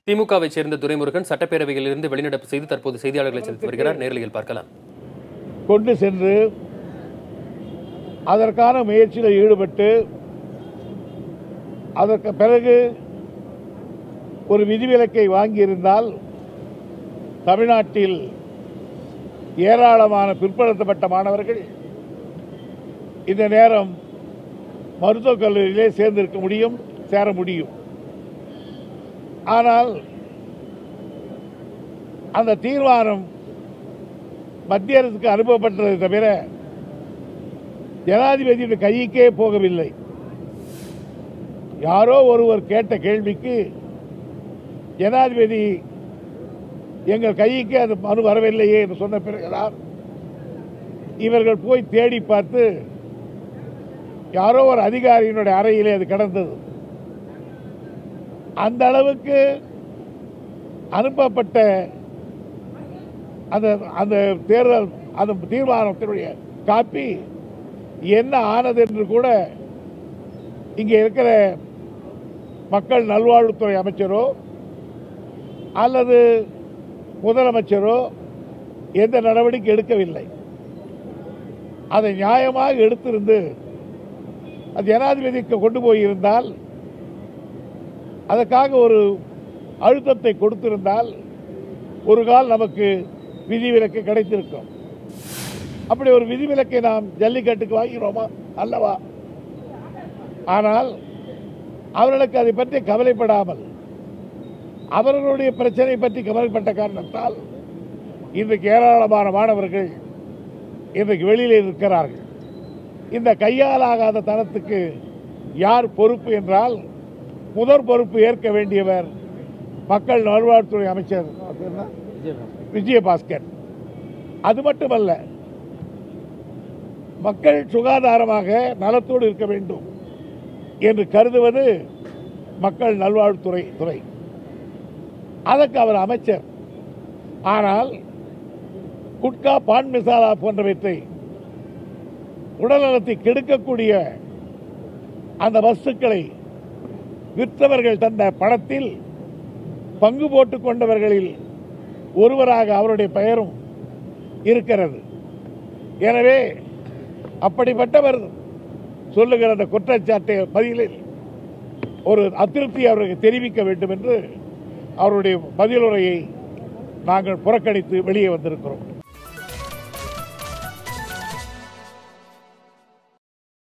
திமுகவை சேர்ந்த துரைமுருகன் சட்டப்பேரவையில் இருந்து வெளிநடப்பு செய்து தற்போது செய்தியாளர்களை சந்தித்து வருகிறார். நேரலையில் பார்க்கலாம். கொண்டு சென்று அதற்கான முயற்சியில் ஈடுபட்டு அதற்கு பிறகு ஒரு விதிவிலக்கை வாங்கியிருந்தால் தமிழ்நாட்டில் ஏராளமான பிற்படுத்தப்பட்ட மாணவர்கள் இந்த நேரம் மருத்துவக் கல்லூரியிலே சேர்ந்திருக்க முடியும், சேர முடியும். ஆனால் அந்த தீர்மானம் மத்திய அரசுக்கு அனுப்பப்பட்டதை தவிர ஜனாதிபதியுடைய கைக்கே போகவில்லை. யாரோ ஒருவர் கேட்ட கேள்விக்கு ஜனாதிபதி எங்கள் கைக்கே அது மனு வரவில்லையே என்று சொன்ன பிறகுதான் இவர்கள் போய் தேடி பார்த்து யாரோ ஒரு அதிகாரியினுடைய அறையிலே அது கிடந்தது. அந்த அளவுக்கு அனுப்பப்பட்ட அந்த தேர்தல் அந்த தீர்மானத்தினுடைய காப்பி என்ன ஆனது என்று கூட இங்கே இருக்கிற மக்கள் நல்வாழ்வுத்துறை அமைச்சரோ அல்லது முதலமைச்சரோ எந்த நடவடிக்கை எடுக்கவில்லை. அதை நியாயமாக எடுத்திருந்து அது ஜனாதிபதிக்கு கொண்டு போயிருந்தால், அதற்காக ஒரு அழுத்தத்தை கொடுத்திருந்தால் ஒரு கால் நமக்கு விதிவிலக்கு கிடைத்திருக்கும். அப்படி ஒரு விதிவிலக்கை நாம் ஜல்லிக்கட்டுக்கு வாங்கிறோமா அல்லவா? ஆனால் அவர்களுக்கு அதை பற்றி கவலைப்படாமல் அவர்களுடைய பிரச்சனை பற்றி கவலைப்பட்ட காரணத்தால் இன்றைக்கு ஏராளமான மாணவர்கள் இன்றைக்கு வெளியில் இருக்கிறார்கள். இந்த கையாலாகாத தனத்துக்கு யார் பொறுப்பு என்றால் முதற் பொறுப்பு ஏற்க வேண்டியவர் மக்கள் நல்வாழ்வுத்துறை அமைச்சர் விஜயபாஸ்கர். அது மட்டுமல்ல, மக்கள் சுகாதாரமாக நலத்தோடு இருக்க வேண்டும் என்று கருதுவது மக்கள் நல்வாழ்வுத்துறை. அதற்கு அவர் அமைச்சர். ஆனால் குட்கா, பான் மசாலா போன்றவற்றை உடல்நலத்தை கெடுக்கக்கூடிய அந்த வஸ்துக்களை விற்றவர்கள் தந்த பணத்தில் பங்கு போட்டுக் கொண்டவர்களில் ஒருவராக அவருடைய பெயரும் இருக்கிறது. எனவே அப்படிப்பட்டவர் சொல்லுகிற அந்த குற்றச்சாட்டை பதிலில் ஒரு அதிருப்தி அவருக்கு தெரிவிக்க வேண்டும் என்று அவருடைய பதிலுரையை நாங்கள் புறக்கணித்து வெளியே வந்திருக்கிறோம்.